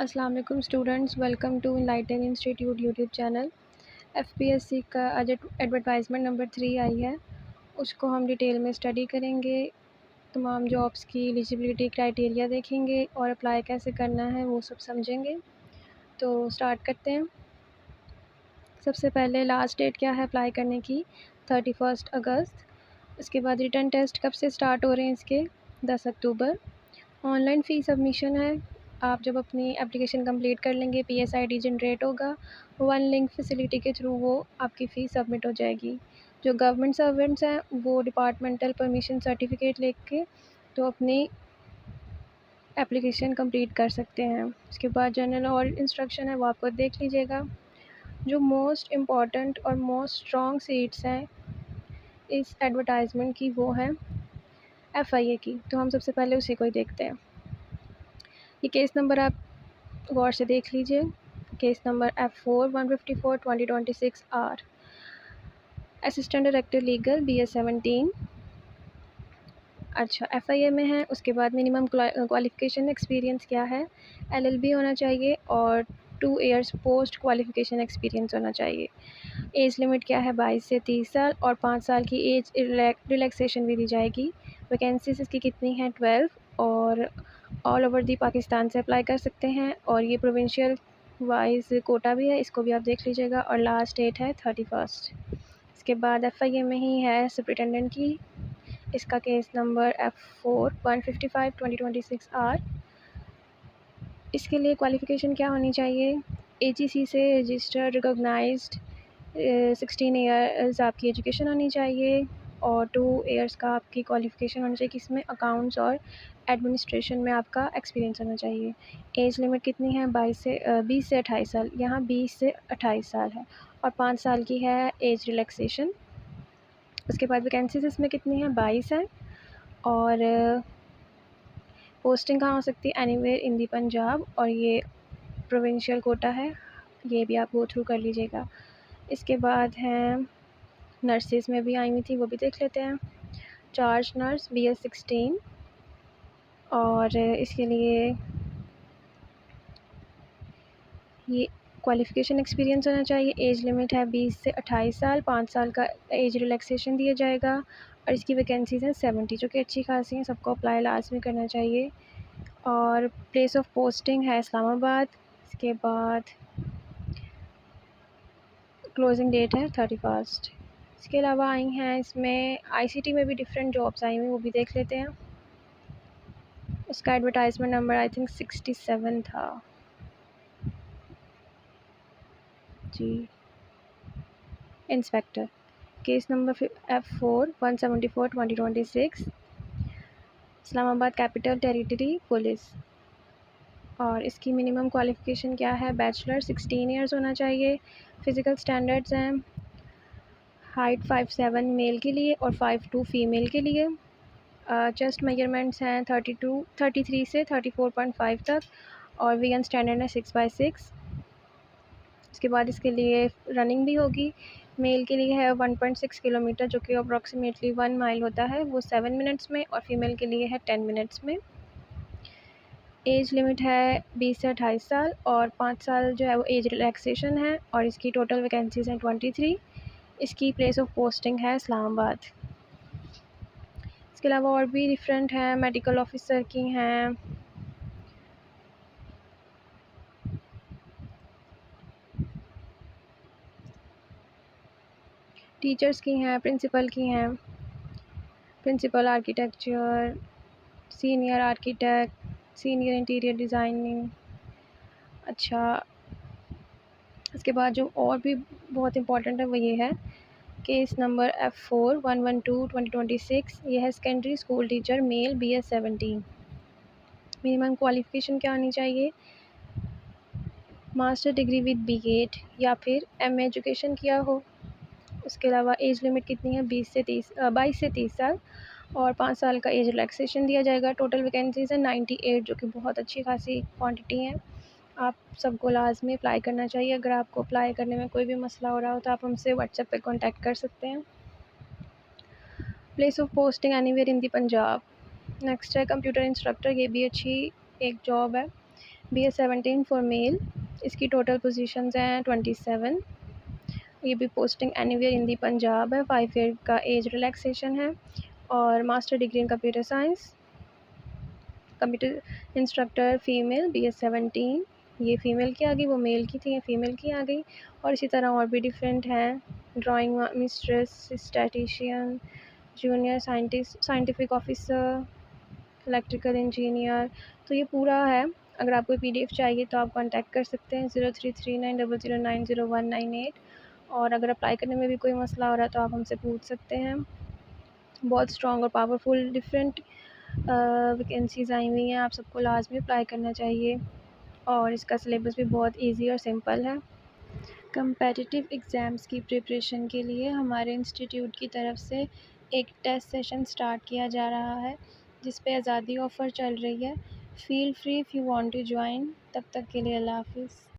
अस्सलाम वालेकुम students, welcome to Enlighten institute YouTube channel. FPSC का आज एडवर्टाइजमेंट नंबर 3 आई है, उसको हम डिटेल में स्टडी करेंगे। तमाम जॉब्स की एलिजिबिलिटी क्राइटेरिया देखेंगे और अप्लाई कैसे करना है वो सब समझेंगे। तो स्टार्ट करते हैं। सबसे पहले लास्ट डेट क्या है अप्लाई करने की, 31 अगस्त। उसके बाद रिटर्न टेस्ट कब से स्टार्ट हो रहे हैं इसके, 10 अक्टूबर। ऑनलाइन फ़ी सबमिशन है। आप जब अपनी एप्लीकेशन कंप्लीट कर लेंगे पीएसआईडी जनरेट होगा, वन लिंक फैसिलिटी के थ्रू वो आपकी फ़ीस सबमिट हो जाएगी। जो गवर्नमेंट सर्वेंट्स हैं वो डिपार्टमेंटल परमिशन सर्टिफिकेट लेके तो अपनी एप्लीकेशन कंप्लीट कर सकते हैं। उसके बाद जनरल और इंस्ट्रक्शन है वो आपको देख लीजिएगा। जो मोस्ट इम्पॉर्टेंट और मोस्ट स्ट्रॉन्ग सीट्स हैं इस एडवर्टाइजमेंट की वो हैं एफआईए की, तो हम सबसे पहले उसी को ही देखते हैं। ये केस नंबर आप गौर से देख लीजिए। Case number F4-154/2026 R, assistant director legal BS 17। अच्छा, एफआईए में है। उसके बाद मिनिमम क्वालिफ़िकेशन एक्सपीरियंस क्या है, LLB होना चाहिए और 2 ईयर्स पोस्ट क्वालिफ़िकेशन एक्सपीरियंस होना चाहिए। एज लिमिट क्या है, 22 से 30 साल और 5 साल की एज रिलैक्सेशन भी दी जाएगी। वैकेंसीज इसकी कितनी हैं, 12, और ऑल ओवर दी पाकिस्तान से अप्लाई कर सकते हैं और ये प्रोविंशियल वाइज कोटा भी है, इसको भी आप देख लीजिएगा। और लास्ट डेट है 31। इसके बाद एफआईए में ही है सुपरिटेंडेंट की, इसका केस नंबर F4-155/2026 आर। इसके लिए क्वालिफ़िकेशन क्या होनी चाहिए, AGC से रजिस्टर्ड रिकॉग्नाइज्ड 16 ईयर्स आपकी एजुकेशन होनी चाहिए और 2 ईयर्स का आपकी क्वालिफ़िकेशन होनी चाहिए किसमें, अकाउंट्स और एडमिनिस्ट्रेशन में आपका एक्सपीरियंस होना चाहिए। एज लिमिट कितनी है, 20 से 28 साल, यहाँ 20 से 28 साल है और 5 साल की है एज रिलैक्सेशन। उसके बाद वैकेंसीज इसमें कितनी है, 22 है और पोस्टिंग कहाँ हो सकती है, एनीवेयर इन दी पंजाब, और ये प्रोविंशियल कोटा है, ये भी आप गो थ्रू कर लीजिएगा। इसके बाद हैं नर्सेज में भी आई हुई थी, वो भी देख लेते हैं। चार्ज नर्स BS 16 और इसके लिए ये क्वालिफ़िकेशन एक्सपीरियंस होना चाहिए। एज लिमिट है 20 से 28 साल, 5 साल का एज रिलैक्सेशन दिया जाएगा और इसकी वैकेंसीज़ हैं 70, जो कि अच्छी खासी हैं, सबको अप्लाई लाजमी करना चाहिए। और प्लेस ऑफ पोस्टिंग है इस्लामाबाद। इसके बाद क्लोजिंग डेट है 31। इसके अलावा आई हैं इसमें ICT में भी डिफरेंट जॉब्स आई हुई, वो भी देख लेते हैं। उसका एडवर्टाइजमेंट नंबर आई थिंक 67 था जी। Inspector, case number F4-174/2026 Islamabad capital territory police. और इसकी मिनिमम क्वालिफ़िकेशन क्या है, बैचलर, 16 ईयर्स होना चाहिए। फ़िज़िकल स्टैंडर्ड्स हैं हाइट 5'7" मेल के लिए और 5'2" फ़ीमेल के लिए। चेस्ट मेजरमेंट्स हैं 33 से 34.5 तक और वीएन स्टैंडर्ड है 6/6। इसके बाद इसके लिए रनिंग भी होगी। मेल के लिए है 1.6 किलोमीटर, जो कि अप्रॉक्सीमेटली 1 माइल होता है, वो 7 मिनट्स में, और फीमेल के लिए है 10 मिनट्स में। एज लिमिट है 20 से 28 साल और 5 साल जो है वो एज रिलैक्सेशन है और इसकी टोटल वैकेंसीज हैं 23। इसकी प्लेस ऑफ पोस्टिंग है इस्लामाबाद। इसके अलावा और भी डिफरेंट हैं, मेडिकल ऑफिसर की हैं, टीचर्स की हैं, प्रिंसिपल की हैं, principal architecture, senior architect, senior interior designing. अच्छा, इसके बाद जो और भी बहुत इंपॉर्टेंट है वो ये है, केस नंबर F4-112/2026, ये है secondary school teacher mail BS 17। Minimum qualification क्या होनी चाहिए, मास्टर डिग्री विद B.Ed या फिर MA एजुकेशन किया हो। उसके अलावा एज लिमिट कितनी है, 22 से 30 साल और 5 साल का एज रिलैक्सेशन दिया जाएगा। टोटल वैकेंसीज़ है 98, जो कि बहुत अच्छी खासी क्वांटिटी है। आप सबको लाजमी अप्लाई करना चाहिए। अगर आपको अप्लाई करने में कोई भी मसला हो रहा हो तो आप हमसे व्हाट्सएप पे कांटेक्ट कर सकते हैं। Place of posting anywhere in the Punjab. Next है कंप्यूटर इंस्ट्रक्टर, ये भी अच्छी एक जॉब है। BS 17 फॉर मेल, इसकी टोटल पोजीशंस हैं 27। ये भी पोस्टिंग एनीवेयर इन दी पंजाब है। 5 ईयर का एज रिलैक्सेशन है। और master degree in computer science, computer instructor female, BS 17। ये फ़ीमेल की आ गई, वो मेल की थी, ये फ़ीमेल की आ गई। और इसी तरह और भी डिफरेंट हैं, drawing mistress, statistician, junior scientist, scientific officer, electrical engineer. तो ये पूरा है। अगर आपको PDF चाहिए तो आप कॉन्टैक्ट कर सकते हैं 033900900198। और अगर अप्लाई करने में भी कोई मसला हो रहा है तो आप हमसे पूछ सकते हैं। बहुत स्ट्रॉन्ग और पावरफुल डिफरेंट वैकेंसीज़ आई हुई हैं, आप सबको लाजमी अप्लाई करना चाहिए। और इसका सिलेबस भी बहुत ईजी और सिंपल है। कम्पेटिटिव एग्ज़ाम्स की प्रिपरेशन के लिए हमारे इंस्टीट्यूट की तरफ से एक टेस्ट सेशन स्टार्ट किया जा रहा है, जिस पे आज़ादी ऑफ़र चल रही है। Feel free if you want to join. तब तक के लिए अल्लाह हाफ़िज़।